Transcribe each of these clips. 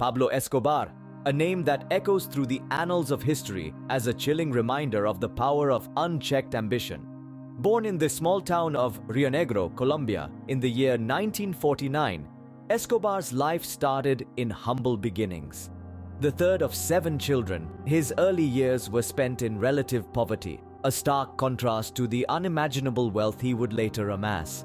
Pablo Escobar, a name that echoes through the annals of history as a chilling reminder of the power of unchecked ambition. Born in the small town of Rio Negro, Colombia, in the year 1949, Escobar's life started in humble beginnings. The third of 7 children, his early years were spent in relative poverty, a stark contrast to the unimaginable wealth he would later amass.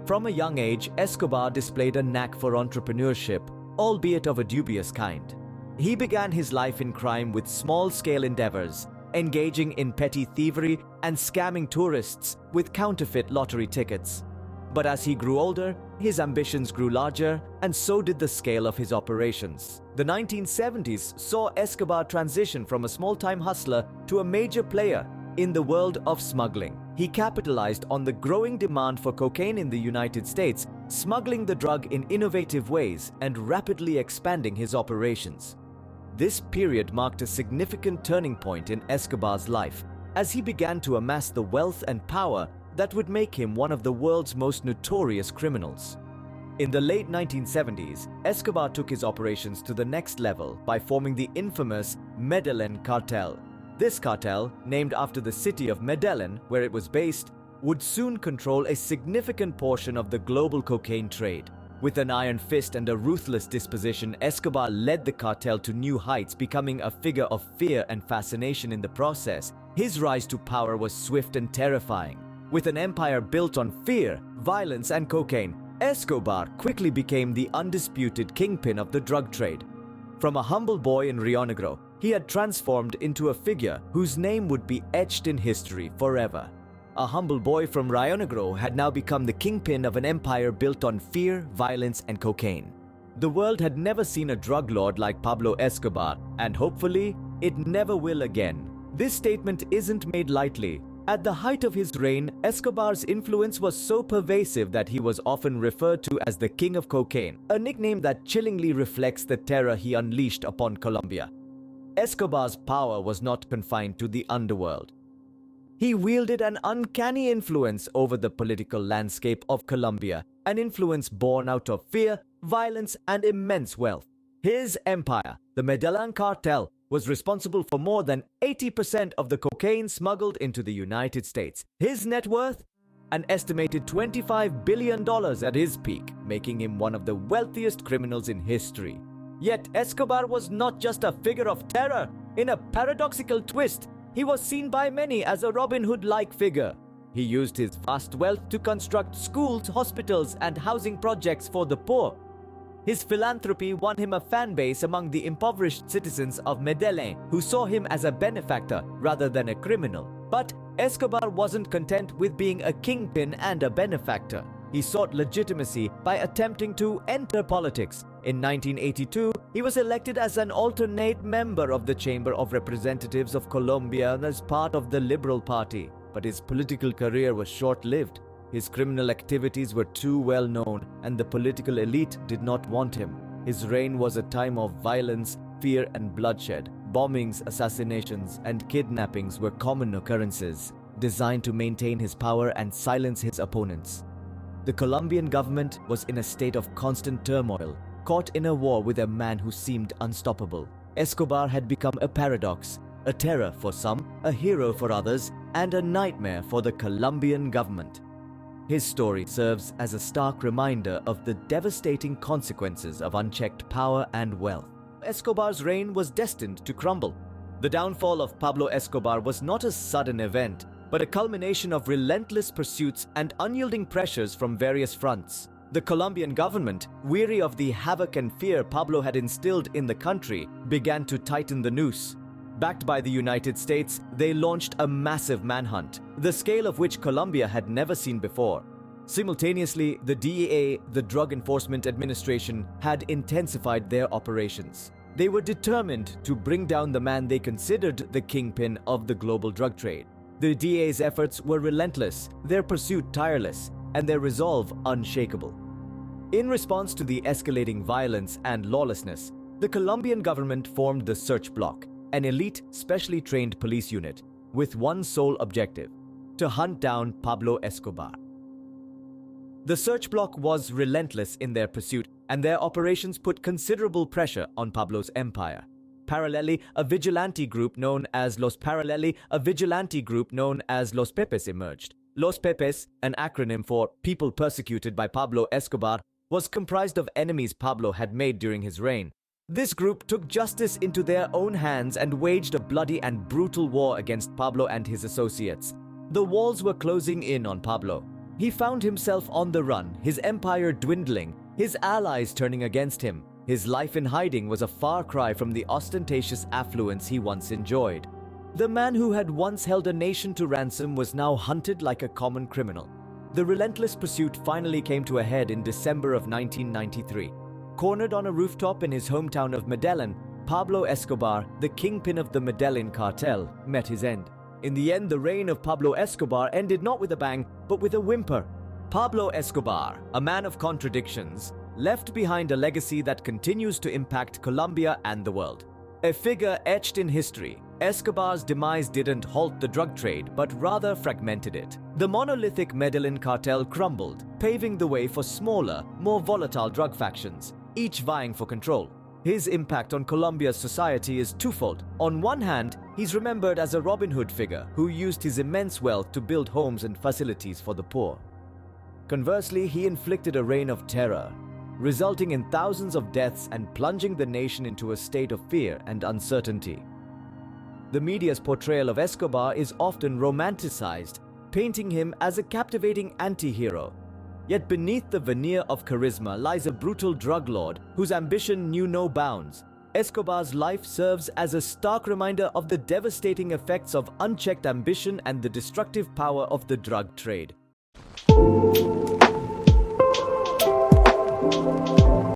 From a young age, Escobar displayed a knack for entrepreneurship, albeit of a dubious kind. He began his life in crime with small-scale endeavors, engaging in petty thievery and scamming tourists with counterfeit lottery tickets. But as he grew older, his ambitions grew larger, and so did the scale of his operations. The 1970s saw Escobar transition from a small-time hustler to a major player in the world of smuggling. He capitalized on the growing demand for cocaine in the United States, smuggling the drug in innovative ways and rapidly expanding his operations. This period marked a significant turning point in Escobar's life, as he began to amass the wealth and power that would make him one of the world's most notorious criminals. In the late 1970s, Escobar took his operations to the next level by forming the infamous Medellin cartel. This cartel, named after the city of Medellin, where it was based, would soon control a significant portion of the global cocaine trade. With an iron fist and a ruthless disposition, Escobar led the cartel to new heights, becoming a figure of fear and fascination in the process. His rise to power was swift and terrifying. With an empire built on fear, violence, and cocaine, Escobar quickly became the undisputed kingpin of the drug trade. From a humble boy in Rio Negro, he had transformed into a figure whose name would be etched in history forever. A humble boy from Rio Negro had now become the kingpin of an empire built on fear, violence, and cocaine. The world had never seen a drug lord like Pablo Escobar, and hopefully, it never will again. This statement isn't made lightly. At the height of his reign, Escobar's influence was so pervasive that he was often referred to as the King of Cocaine, a nickname that chillingly reflects the terror he unleashed upon Colombia. Escobar's power was not confined to the underworld. He wielded an uncanny influence over the political landscape of Colombia, an influence born out of fear, violence, and immense wealth. His empire, the Medellin cartel, was responsible for more than 80% of the cocaine smuggled into the United States. His net worth? An estimated $25 billion at his peak, making him one of the wealthiest criminals in history. Yet Escobar was not just a figure of terror. In a paradoxical twist, he was seen by many as a Robin Hood-like figure. He used his vast wealth to construct schools, hospitals, and housing projects for the poor. His philanthropy won him a fan base among the impoverished citizens of Medellin, who saw him as a benefactor rather than a criminal. But Escobar wasn't content with being a kingpin and a benefactor. He sought legitimacy by attempting to enter politics. In 1982, he was elected as an alternate member of the Chamber of Representatives of Colombia as part of the Liberal Party. But his political career was short-lived. His criminal activities were too well known, and the political elite did not want him. His reign was a time of violence, fear, and bloodshed. Bombings, assassinations, and kidnappings were common occurrences, designed to maintain his power and silence his opponents. The Colombian government was in a state of constant turmoil, caught in a war with a man who seemed unstoppable. Escobar had become a paradox, a terror for some, a hero for others, and a nightmare for the Colombian government. His story serves as a stark reminder of the devastating consequences of unchecked power and wealth. Escobar's reign was destined to crumble. The downfall of Pablo Escobar was not a sudden event, but a culmination of relentless pursuits and unyielding pressures from various fronts. The Colombian government, weary of the havoc and fear Pablo had instilled in the country, began to tighten the noose. Backed by the United States, they launched a massive manhunt, the scale of which Colombia had never seen before. Simultaneously, the DEA, the Drug Enforcement Administration, had intensified their operations. They were determined to bring down the man they considered the kingpin of the global drug trade. The DEA's efforts were relentless, their pursuit tireless, and their resolve unshakable. In response to the escalating violence and lawlessness, the Colombian government formed the Search Bloc, an elite, specially trained police unit, with one sole objective: to hunt down Pablo Escobar. The Search Bloc was relentless in their pursuit, and their operations put considerable pressure on Pablo's empire. Parallelly, a vigilante group known as Los Pepes emerged. Los Pepes, an acronym for People Persecuted by Pablo Escobar, was comprised of enemies Pablo had made during his reign. This group took justice into their own hands and waged a bloody and brutal war against Pablo and his associates. The walls were closing in on Pablo. He found himself on the run, his empire dwindling, his allies turning against him. His life in hiding was a far cry from the ostentatious affluence he once enjoyed. The man who had once held a nation to ransom was now hunted like a common criminal. The relentless pursuit finally came to a head in December of 1993. Cornered on a rooftop in his hometown of Medellin, Pablo Escobar, the kingpin of the Medellin cartel, met his end. In the end, the reign of Pablo Escobar ended not with a bang, but with a whimper. Pablo Escobar, a man of contradictions, left behind a legacy that continues to impact Colombia and the world. A figure etched in history, Escobar's demise didn't halt the drug trade, but rather fragmented it. The monolithic Medellin cartel crumbled, paving the way for smaller, more volatile drug factions, each vying for control. His impact on Colombia's society is twofold. On one hand, he's remembered as a Robin Hood figure who used his immense wealth to build homes and facilities for the poor. Conversely, he inflicted a reign of terror, resulting in thousands of deaths and plunging the nation into a state of fear and uncertainty. The media's portrayal of Escobar is often romanticized, painting him as a captivating anti-hero. Yet beneath the veneer of charisma lies a brutal drug lord whose ambition knew no bounds. Escobar's life serves as a stark reminder of the devastating effects of unchecked ambition and the destructive power of the drug trade.